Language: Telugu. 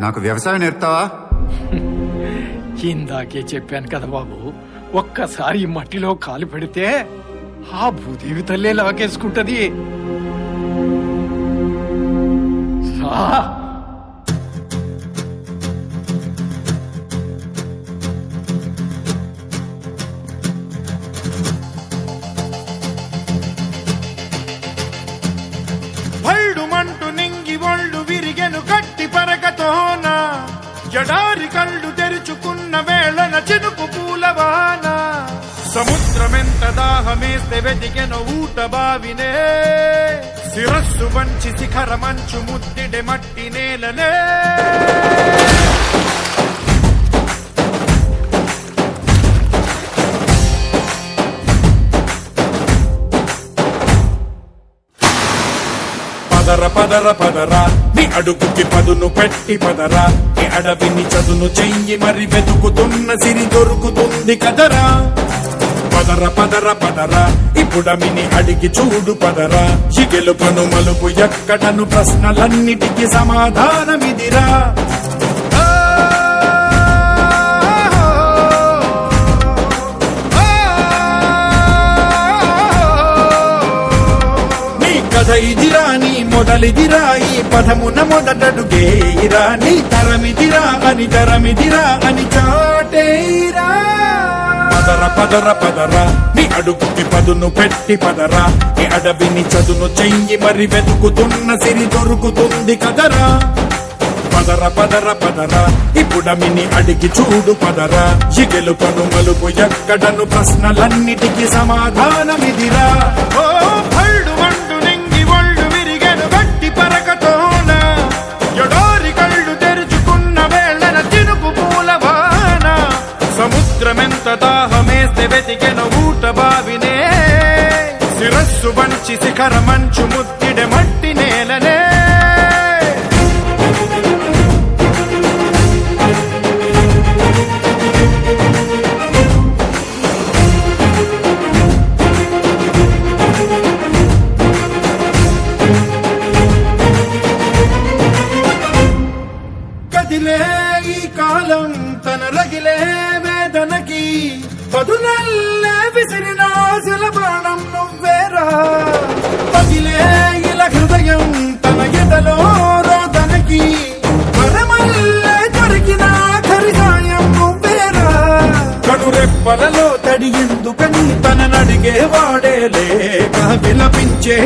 నాకు వ్యవసాయం నేర్పుతావా? ఇందాకే చెప్పాను కదా బాబు, ఒక్కసారి ఈ మట్టిలో కాలు పెడితే ఆ భూదేవి తల్లే లాగేసుకుంటది. భళ్ళుమంటూ నింగి ఒళ్ళు విరిగెను గట్టి పరకతోన, జడారి కళ్ళు తెరుచుకున్న వేళన చినుకు పూలవాన. సముద్రమెంత దాహమేస్తే వెతికెను ఊట బావినే, శిరస్సు వంచి శిఖర మంచు ముద్దిడే మట్టి నేలనే. పదర పదర పదరా నీ అడుగుకి పదును పెట్టి పదరా, నీ అడవిని చదును చెయ్యి మరి వెతుకుతున్న సిరి దొరుకుతుంది కదరా. పదర పదర పదరా ఇప్పుడమిని అడిగి చూడు పదరా, ఈ గెలుపను మలుపు ఎక్కడను ప్రశ్నలన్నిటికీ సమాధానమిదిరా. కథ ఇదిరా నీ మొదలిదిరా, ఈ పదమున మొదటడుగేరా, నీ తరమిదిరా అని తరమిదిరా అని చాటేరా. పదర పదర పదరా నీ అడుగుకి పదును పెట్టి పదరా, నీ అడవిని చదును చెయ్యి మరి వెతుకుతున్న సిరి దొరుకుతుంది కదరా. పదర పదర పదరా ఇప్పుడమిని అడిగి చూడు పదరా, ఈ గెలుపను మలుపు ఎక్కడను ప్రశ్నలన్నిటికీ సమాధానమిదిరా. ఓ భళ్ళు వండు నింగి ఒళ్ళు విరిగెను గట్టి పరకతోన, ఎడారి కళ్ళు తెరుచుకున్న వేళన చినుకు పూలవాన. సముద్రమెంత దాహమేస్తే వెతికెను ఊట బావినే, శిరస్సు వంచి శిఖర మంచు ముద్దిడే మట్టి నేలనే. కదిలే ఈ కాలం తన రగిలే వేదనకి, పదునల్లే విసిరిన శిలబాణం నువ్వేరా. పగిలే ఇలా హృదయం తన ఎదలో రోదనకి, పరమల్లే దొరికిన ఖరిసాయం నువ్వేరా. కనురెప్పలలో తడి ఎందుకని తన నడిగే వాడే లేక విలపించే